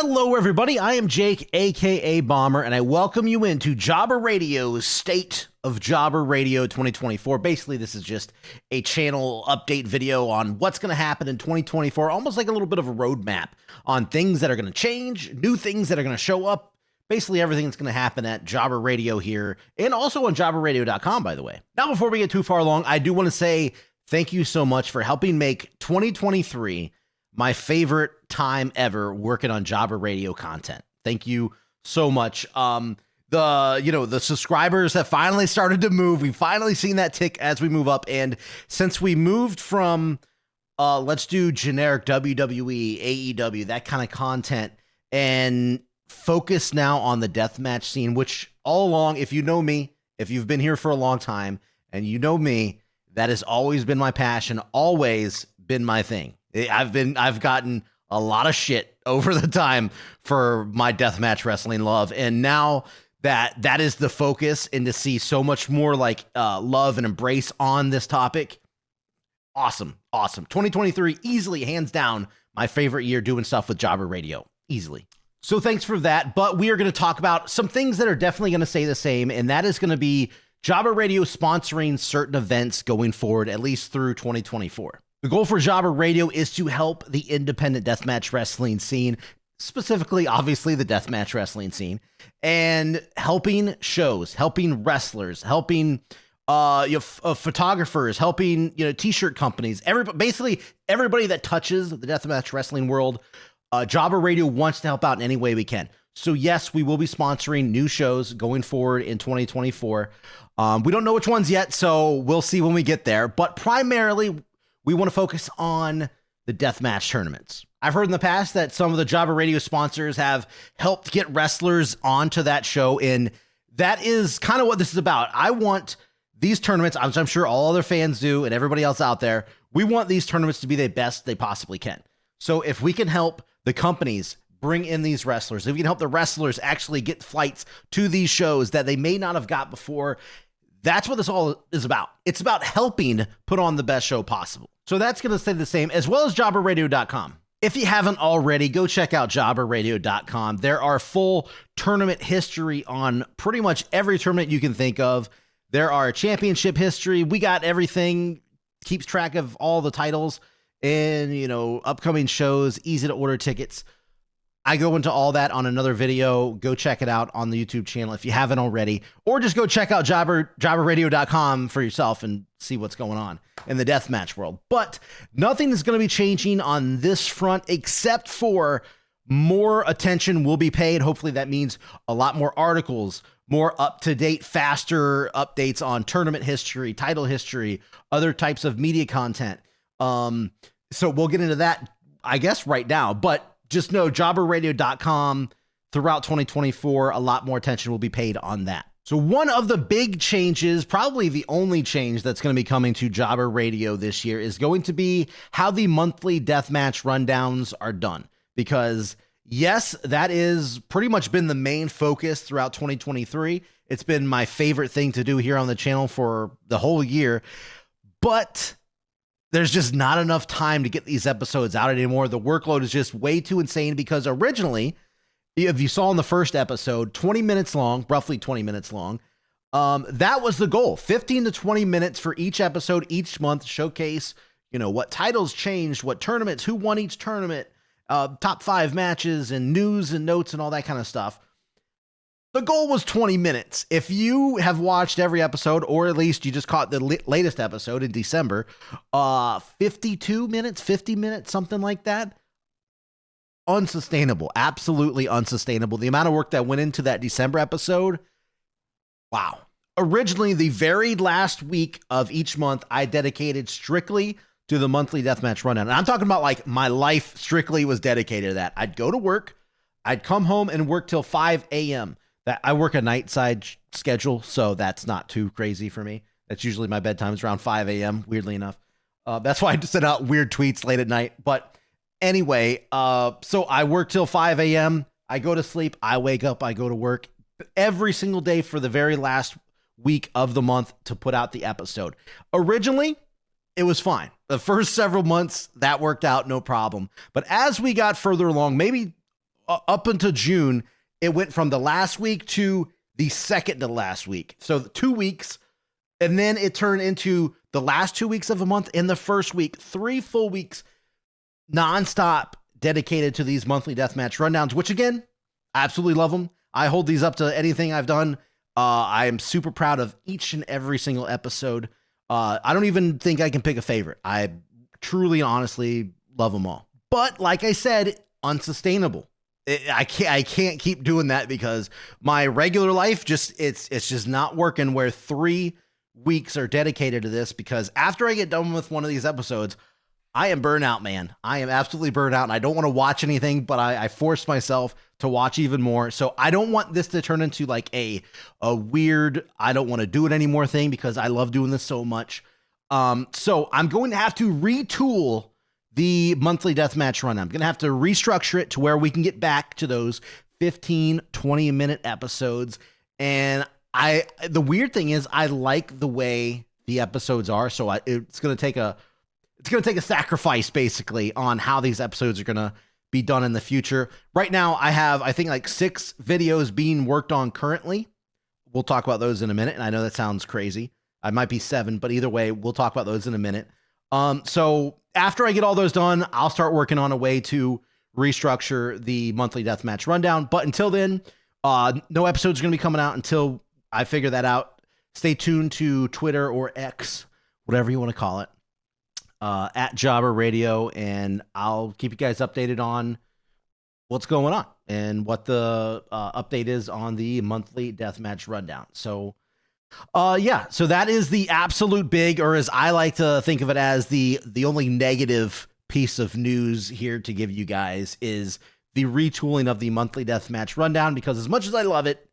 Hello, everybody. I am Jake, aka Bomber, and I welcome you into Jobber Radio's State of Jobber Radio 2024. Basically, this is just a channel update video on what's going to happen in 2024, almost like a little bit of a roadmap on things that are going to change, new things that are going to show up, basically everything that's going to happen at Jobber Radio here, and also on jobberradio.com, by the way. Now, before we get too far along, I do want to say thank you so much for helping make 2023 my favorite time ever working on Jobber Radio content. Thank you so much. The subscribers have finally started to move. We've finally seen that tick as we move up. And since we moved from let's do generic WWE, AEW, that kind of content, and focus now on the deathmatch scene, which all along, if you know me, if you've been here for a long time and you know me, that has always been my passion, always been my thing. I've gotten a lot of shit over the time for my deathmatch wrestling love, and now that is the focus, and to see so much more like love and embrace on this topic, awesome. 2023, easily, hands down, my favorite year doing stuff with Jobber Radio, easily. So thanks for that, but we are going to talk about some things that are definitely going to stay the same, and that is going to be Jobber Radio sponsoring certain events going forward, at least through 2024. The goal for Jobber Radio is to help the independent deathmatch wrestling scene, specifically, obviously, the deathmatch wrestling scene, and helping shows, helping wrestlers, helping photographers, helping t-shirt companies, basically everybody that touches the deathmatch wrestling world. Jobber Radio wants to help out in any way we can. So yes, we will be sponsoring new shows going forward in 2024. We don't know which ones yet, so we'll see when we get there. But primarily, we want to focus on the deathmatch tournaments. I've heard in the past that some of the Jobber Radio sponsors have helped get wrestlers onto that show, and that is kind of what this is about. I want these tournaments, I'm sure all other fans do, and everybody else out there, we want these tournaments to be the best they possibly can. So if we can help the companies bring in these wrestlers, if we can help the wrestlers actually get flights to these shows that they may not have got before, that's what this all is about. It's about helping put on the best show possible. So that's going to stay the same, as well as jobberradio.com. If you haven't already, go check out jobberradio.com. There are full tournament history on pretty much every tournament you can think of. There are championship history. We got everything, keeps track of all the titles and, upcoming shows, easy to order tickets. I go into all that on another video. Go check it out on the YouTube channel if you haven't already, or just go check out jobberradio.com for yourself and see what's going on in the deathmatch world. But nothing is going to be changing on this front except for more attention will be paid. Hopefully that means a lot more articles, more up-to-date, faster updates on tournament history, title history, other types of media content. So we'll get into that, I guess, right now. But just know jobberradio.com throughout 2024, a lot more attention will be paid on that. So one of the big changes, probably the only change that's going to be coming to Jobber Radio this year, is going to be how the monthly deathmatch rundowns are done. Because yes, that is pretty much been the main focus throughout 2023. It's been my favorite thing to do here on the channel for the whole year. But there's just not enough time to get these episodes out anymore. The workload is just way too insane, because originally, if you saw in the first episode, 20 minutes long, roughly 20 minutes long, that was the goal. 15 to 20 minutes for each episode each month, showcase, what titles changed, what tournaments, who won each tournament, top 5 matches, and news and notes and all that kind of stuff. The goal was 20 minutes. If you have watched every episode, or at least you just caught the latest episode in December, 52 minutes, 50 minutes, something like that, unsustainable, absolutely unsustainable. The amount of work that went into that December episode, wow. Originally, the very last week of each month, I dedicated strictly to the monthly deathmatch rundown. And I'm talking about like my life strictly was dedicated to that. I'd go to work, I'd come home and work till 5 a.m. That I work a night side schedule, so that's not too crazy for me. That's usually my bedtime is around 5 a.m., weirdly enough. That's why I just send out weird tweets late at night. But anyway, so I work till 5 a.m. I go to sleep. I wake up. I go to work every single day for the very last week of the month to put out the episode. Originally, it was fine. The first several months, that worked out no problem. But as we got further along, maybe up until June, it went from the last week to the second to last week. So 2 weeks, and then it turned into the last 2 weeks of a month and the first week, 3 full weeks nonstop dedicated to these monthly deathmatch rundowns, which again, I absolutely love them. I hold these up to anything I've done. I am super proud of each and every single episode. I don't even think I can pick a favorite. I truly, honestly love them all. But like I said, unsustainable. I can't keep doing that because my regular life it's just not working where 3 weeks are dedicated to this, because after I get done with one of these episodes, I am burnt out, man. I am absolutely burnt out, and I don't want to watch anything, but I force myself to watch even more. So I don't want this to turn into like a weird, I don't want to do it anymore thing, because I love doing this so much. So I'm going to have to retool the monthly deathmatch run. I'm going to have to restructure it to where we can get back to those 15, 20-minute episodes. And the weird thing is I like the way the episodes are. So it's going to take a sacrifice basically on how these episodes are going to be done in the future. Right now I have, I think, like 6 videos being worked on currently. We'll talk about those in a minute. And I know that sounds crazy. I might be 7, but either way, we'll talk about those in a minute. So after I get all those done, I'll start working on a way to restructure the monthly deathmatch rundown. But until then, no episodes are going to be coming out until I figure that out. Stay tuned to Twitter or X, whatever you want to call it, at Jobber Radio, and I'll keep you guys updated on what's going on and what the update is on the monthly deathmatch rundown. So yeah, so that is the absolute big, or as I like to think of it as the only negative piece of news here to give you guys, is the retooling of the monthly deathmatch rundown, because as much as I love it,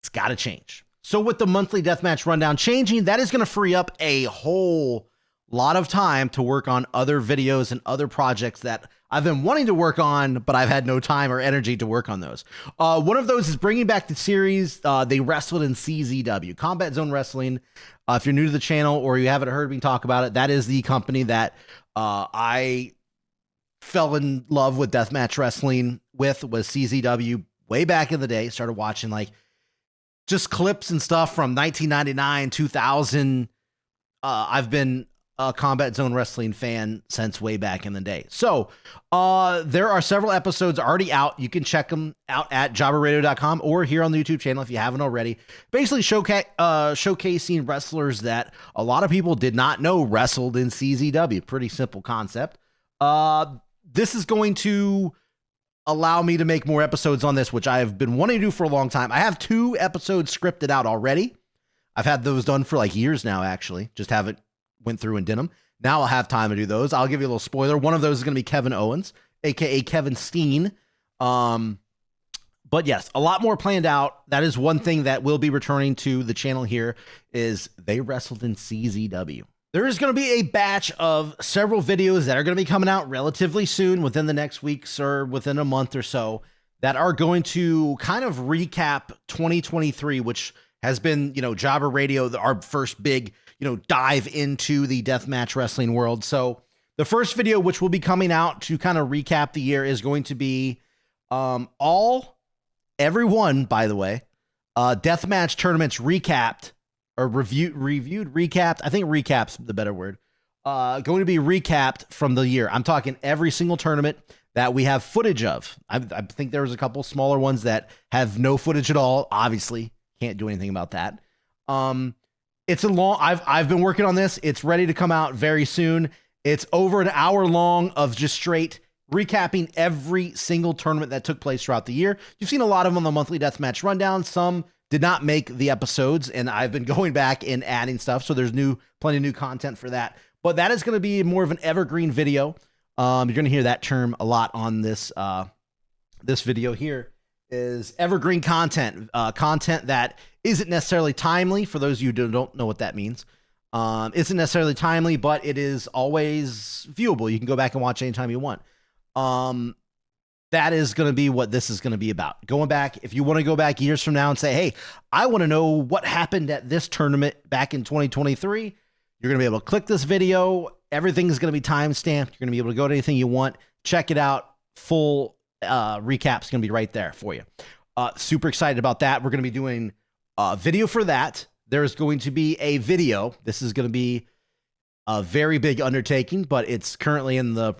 it's got to change. So with the monthly deathmatch rundown changing, that is going to free up a whole lot of time to work on other videos and other projects that I've been wanting to work on, but I've had no time or energy to work on those. One of those is bringing back the series they wrestled in CZW, Combat Zone Wrestling. If you're new to the channel or you haven't heard me talk about it, that is the company that I fell in love with deathmatch wrestling with, was CZW way back in the day. Started watching like just clips and stuff from 1999, 2000. I've been a Combat Zone Wrestling fan since way back in the day. So there are several episodes already out. You can check them out at jobberradio.com or here on the YouTube channel if you haven't already. Basically showcasing wrestlers that a lot of people did not know wrestled in CZW. Pretty simple concept. This is going to allow me to make more episodes on this, which I have been wanting to do for a long time. I have 2 episodes scripted out already. I've had those done for like years now, actually. Just haven't went through and did them. Now I'll have time to do those. I'll give you a little spoiler. One of those is going to be Kevin Owens, aka Kevin Steen. But yes, a lot more planned out. That is one thing that will be returning to the channel here, is they wrestled in CZW. There is going to be a batch of several videos that are going to be coming out relatively soon, within the next weeks or within a month or so, that are going to kind of recap 2023, which has been, Jobber Radio, our first big, dive into the deathmatch wrestling world. So the first video, which will be coming out to kind of recap the year, is going to be everyone, by the way, deathmatch tournaments recapped, or reviewed, recapped. I think recap's the better word. Going to be recapped from the year. I'm talking every single tournament that we have footage of. I think there was a couple smaller ones that have no footage at all. Obviously, can't do anything about that. It's a long, I've been working on this. It's ready to come out very soon. It's over an hour long of just straight recapping every single tournament that took place throughout the year. You've seen a lot of them on the monthly deathmatch rundown. Some did not make the episodes, and I've been going back and adding stuff. So there's plenty of new content for that. But that is going to be more of an evergreen video. You're going to hear that term a lot on this video here. Is evergreen content, content that isn't necessarily timely. For those of you who don't know what that means, isn't necessarily timely, but it is always viewable. You can go back and watch anytime you want. That is going to be what this is going to be about. Going back, if you want to go back years from now and say, hey, I want to know what happened at this tournament back in 2023, you're going to be able to click this video. Everything is going to be time stamped. You're going to be able to go to anything you want, check it out, full recap's going to be right there for you. Super excited about that. We're going to be doing a video for that. There's going to be a video. This is going to be a very big undertaking, but it's currently in the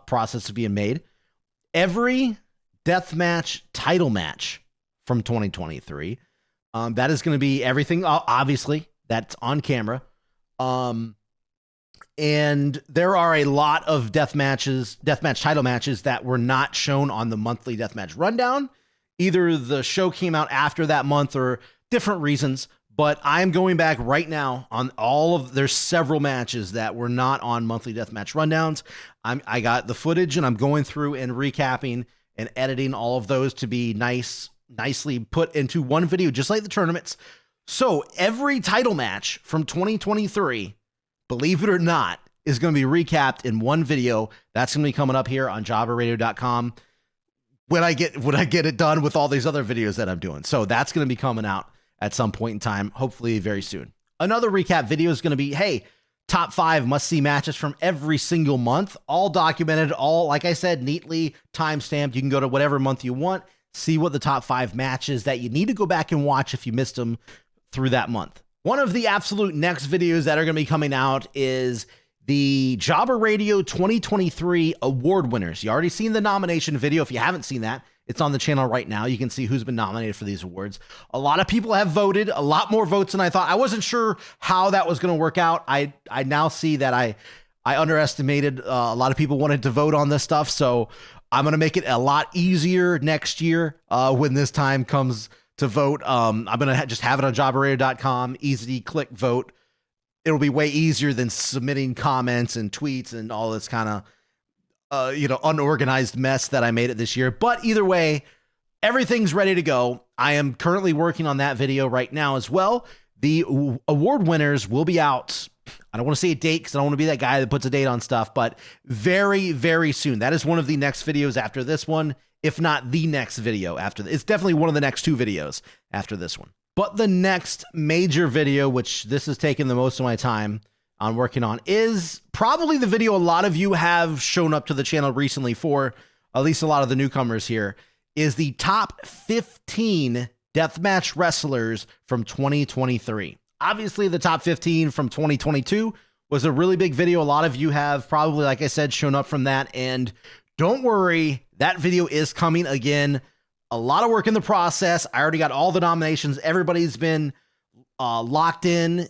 process of being made. Every deathmatch title match from 2023. That is going to be everything. Obviously, that's on camera. And there are a lot of deathmatch title matches that were not shown on the monthly deathmatch rundown. Either the show came out after that month or different reasons, but I'm going back right now on there's several matches that were not on monthly deathmatch rundowns. I got the footage and I'm going through and recapping and editing all of those to be nicely put into one video, just like the tournaments. So every title match from 2023, believe it or not, is going to be recapped in one video. That's going to be coming up here on jobberradio.com when I get it done with all these other videos that I'm doing. So that's going to be coming out at some point in time, hopefully very soon. Another recap video is going to be, hey, top 5 must-see matches from every single month, all documented, all, like I said, neatly time-stamped. You can go to whatever month you want, see what the top 5 matches that you need to go back and watch if you missed them through that month. One of the absolute next videos that are going to be coming out is the Jobber Radio 2023 award winners. You already seen the nomination video. If you haven't seen that, it's on the channel right now. You can see who's been nominated for these awards. A lot of people have voted, a lot more votes than I thought. I wasn't sure how that was going to work out. I now see that I underestimated. A lot of people wanted to vote on this stuff, so I'm going to make it a lot easier next year when this time comes to vote. I'm going to just have it on jobberradio.com, easy click vote. It'll be way easier than submitting comments and tweets and all this kind of unorganized mess that I made it this year. But either way, everything's ready to go. I am currently working on that video right now as well. The award winners will be out. I don't want to say a date because I don't want to be that guy that puts a date on stuff, but very, very soon. That is one of the next videos after this one, if not the next video after this. It's definitely one of the next 2 videos after this one. But the next major video, which this has taken the most of my time on working on, is probably the video a lot of you have shown up to the channel recently for, at least a lot of the newcomers here, is the top 15 deathmatch wrestlers from 2023. Obviously, the top 15 from 2022 was a really big video. A lot of you have probably, like I said, shown up from that. And don't worry, that video is coming again. A lot of work in the process. I already got all the nominations. Everybody's been locked in.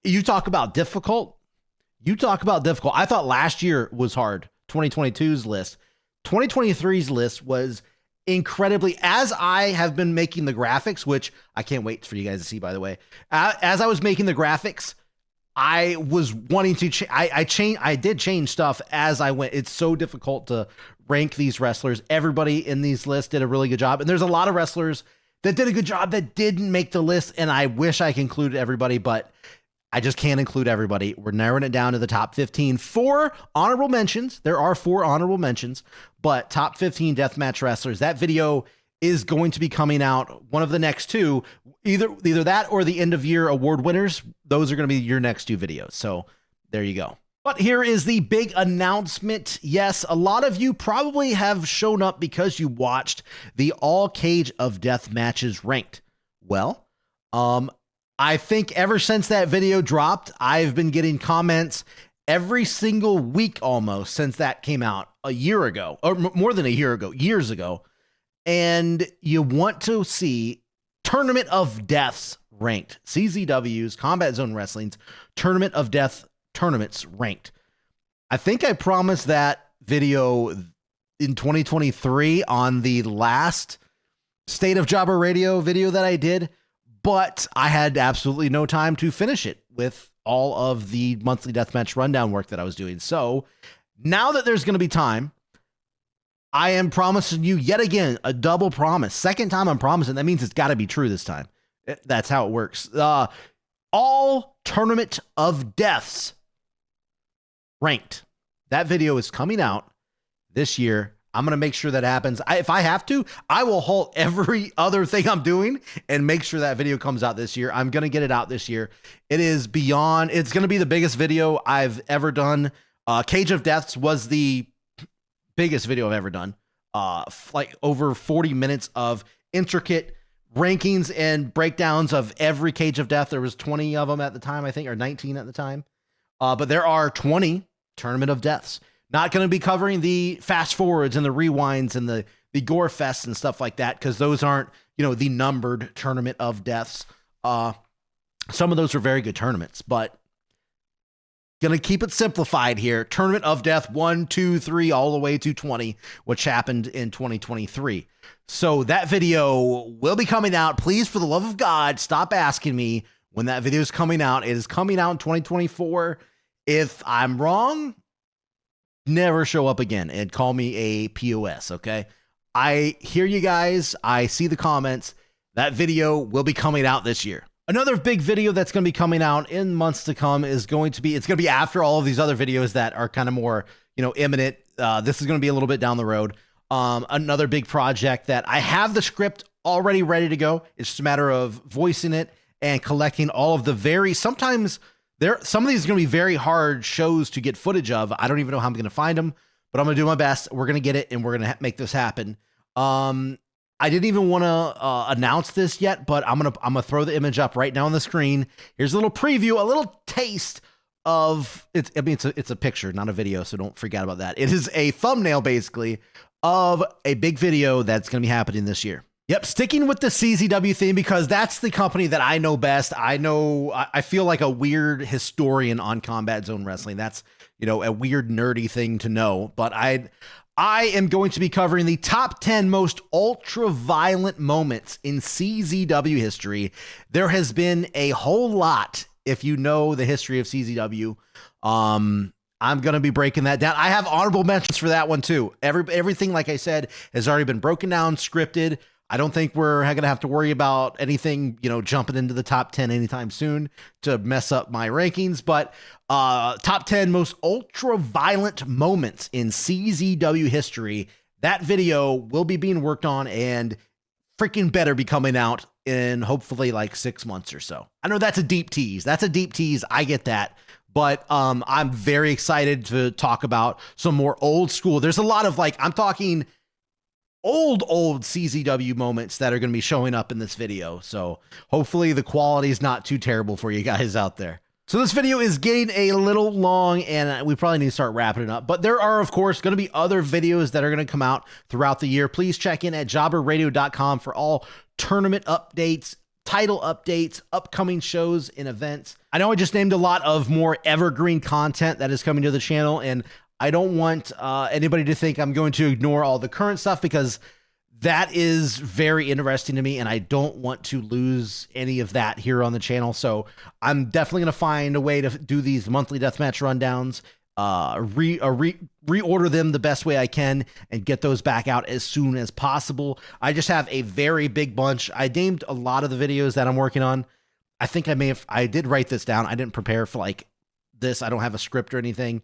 You talk about difficult. You talk about difficult. I thought last year was hard. 2022's list. 2023's list was incredibly, as I have been making the graphics, which I can't wait for you guys to see, by the way. As I was making the graphics, I was wanting to I did change stuff as I went. It's so difficult to rank these wrestlers. Everybody in these lists did a really good job. And there's a lot of wrestlers that did a good job that didn't make the list. And I wish I could include everybody, but I just can't include everybody. We're narrowing it down to the top 15. 4 honorable mentions. There are 4 honorable mentions, but top 15 deathmatch wrestlers. That video is going to be coming out. One of the next 2, either that or the end of year award winners. Those are going to be your next 2 videos. So there you go. But here is the big announcement. Yes, a lot of you probably have shown up because you watched the All Cage of Death matches ranked. Well, I think ever since that video dropped, I've been getting comments every single week almost since that came out a year ago, or more than a year ago, years ago. And you want to see Tournament of Deaths ranked. CZW's, Combat Zone Wrestling's Tournament of Death tournaments ranked. I think I promised that video in 2023 on the last State of Jobber Radio video that I did, but I had absolutely no time to finish it with all of the monthly deathmatch rundown work that I was doing. So now that there's going to be time, I am promising you yet again a double promise. Second time I'm promising. That means it's got to be true this time. That's how it works. All Tournament of Deaths ranked. That video is coming out this year. I'm going to make sure that happens. If I have to, I will halt every other thing I'm doing and make sure that video comes out this year. I'm going to get it out this year. It is beyond, it's going to be the biggest video I've ever done. Cage of Deaths was the biggest video I've ever done. like over 40 minutes of intricate rankings and breakdowns of every Cage of Death. There was 20 of them at the time, I think, or 19 at the time. But there are 20 Tournament of Deaths. Not going to be covering the fast forwards and the rewinds and the gore fests and stuff like that, because those aren't, the numbered Tournament of Deaths. Some of those are very good tournaments, but going to keep it simplified here. Tournament of Death 1, 2, 3, all the way to 20, which happened in 2023. So that video will be coming out. Please, for the love of God, stop asking me when that video is coming out. It is coming out in 2024. If I'm wrong, never show up again and call me a POS, okay? I hear you guys. I see the comments. That video will be coming out this year. Another big video that's going to be coming out in months to come is going to be after all of these other videos that are kind of more, imminent. This is going to be a little bit down the road. Another big project that I have the script already ready to go. It's just a matter of voicing it and collecting all of the some of these are going to be very hard shows to get footage of. I don't even know how I'm going to find them, but I'm going to do my best. We're going to get it and we're going to make this happen. I didn't even want to announce this yet, but I'm gonna throw the image up right now on the screen. Here's a little preview, a little taste of it's. I mean, it's a picture, not a video, so don't forget about that. It is a thumbnail, basically, of a big video that's gonna be happening this year. Yep, sticking with the CZW theme because that's the company that I know best. I feel like a weird historian on Combat Zone Wrestling. That's a weird nerdy thing to know, but I am going to be covering the top 10 most ultra-violent moments in CZW history. There has been a whole lot, if you know the history of CZW. I'm going to be breaking that down. I have honorable mentions for that one, too. Everything, like I said, has already been broken down, scripted. I don't think we're going to have to worry about anything, jumping into the top 10 anytime soon to mess up my rankings. But top 10 most ultra-violent moments in CZW history. That video will be being worked on and freaking better be coming out in hopefully like 6 months or so. I know that's a deep tease. I get that. But I'm very excited to talk about some more old school. There's a lot of I'm talking old CZW moments that are going to be showing up in this video. So hopefully the quality is not too terrible for you guys out there. So this video is getting a little long and we probably need to start wrapping it up, but there are of course going to be other videos that are going to come out throughout the year. Please check in at jobberradio.com for all tournament updates, title updates, upcoming shows and events. I know I just named a lot of more evergreen content that is coming to the channel, and I don't want anybody to think I'm going to ignore all the current stuff because that is very interesting to me and I don't want to lose any of that here on the channel. So I'm definitely going to find a way to do these monthly deathmatch rundowns, reorder them the best way I can and get those back out as soon as possible. I just have a very big bunch. I named a lot of the videos that I'm working on. I think I did write this down. I didn't prepare for this. I don't have a script or anything.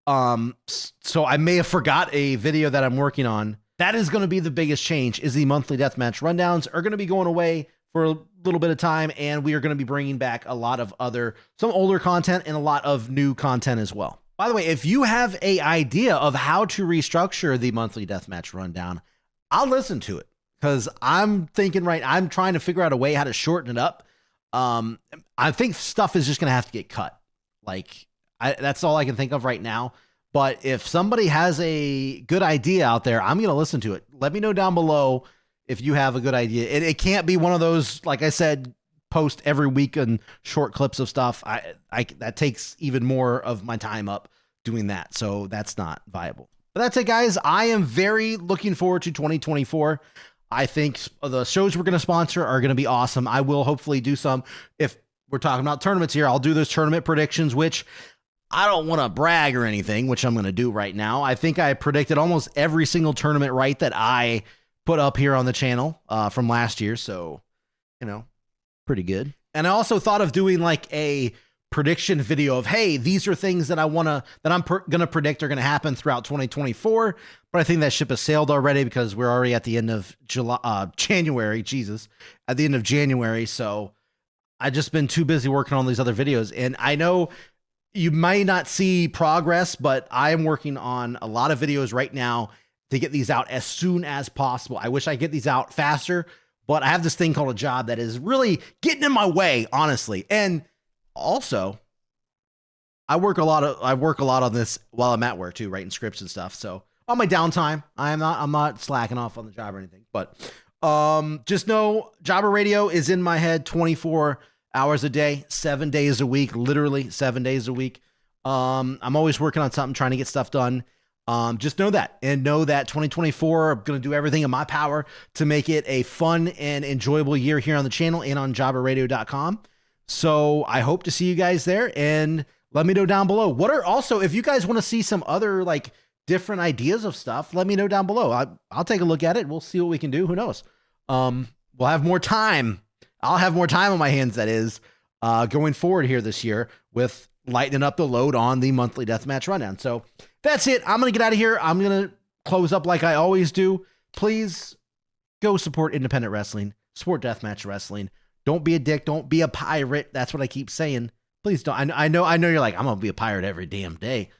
So I may have forgot a video that I'm working on. That is going to be the biggest change, is the monthly deathmatch rundowns are going to be going away for a little bit of time, and we are going to be bringing back a lot of some older content and a lot of new content as well. By the way, if you have an idea of how to restructure the monthly deathmatch rundown, I'll listen to it because I'm trying to figure out a way how to shorten it up. I think stuff is just going to have to get cut. That's all I can think of right now. But if somebody has a good idea out there, I'm going to listen to it. Let me know down below if you have a good idea. It can't be one of those, like I said, post every week and short clips of stuff. That takes even more of my time up doing that. So that's not viable. But that's it, guys. I am very looking forward to 2024. I think the shows we're going to sponsor are going to be awesome. I will hopefully do some. If we're talking about tournaments here, I'll do those tournament predictions, which I don't want to brag or anything, which I'm going to do right now. I think I predicted almost every single tournament right that I put up here on the channel from last year. So, pretty good. And I also thought of doing a prediction video of, hey, these are things that I'm going to predict are going to happen throughout 2024. But I think that ship has sailed already because we're already at the end of January. Jesus, at the end of January. So I just been too busy working on these other videos. And I know you might not see progress, but I am working on a lot of videos right now. to get these out as soon as possible. I wish I get these out faster, but I have this thing called a job that is really getting in my way, honestly. And also, I work a lot on this while I'm at work too, writing scripts and stuff. So on my downtime, I'm not slacking off on the job or anything. But just know Jobber Radio is in my head 24 hours a day, 7 days a week, literally 7 days a week. I'm always working on something, trying to get stuff done. Just know that, and know that 2024, I'm going to do everything in my power to make it a fun and enjoyable year here on the channel and on jobberradio.com. So I hope to see you guys there, and let me know down below. What are also, if you guys want to see some other like different ideas of stuff, let me know down below. I'll take a look at it. We'll see what we can do. Who knows? We'll have more time. I'll have more time on my hands, that is, going forward here this year with lightening up the load on the monthly Deathmatch Rundown. So that's it. I'm going to get out of here. I'm going to close up like I always do. Please go support independent wrestling. Support Deathmatch Wrestling. Don't be a dick. Don't be a pirate. That's what I keep saying. Please don't. I know you're like, I'm going to be a pirate every damn day.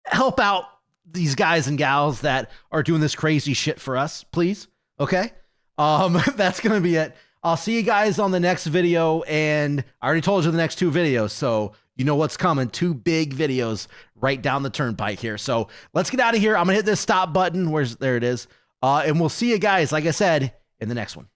Help out these guys and gals that are doing this crazy shit for us, please. Okay? That's going to be it. I'll see you guys on the next video, and I already told you the next 2 videos, so you know what's coming. 2 big videos right down the turnpike here. So let's get out of here. I'm going to hit this stop button. There it is. And we'll see you guys, like I said, in the next one.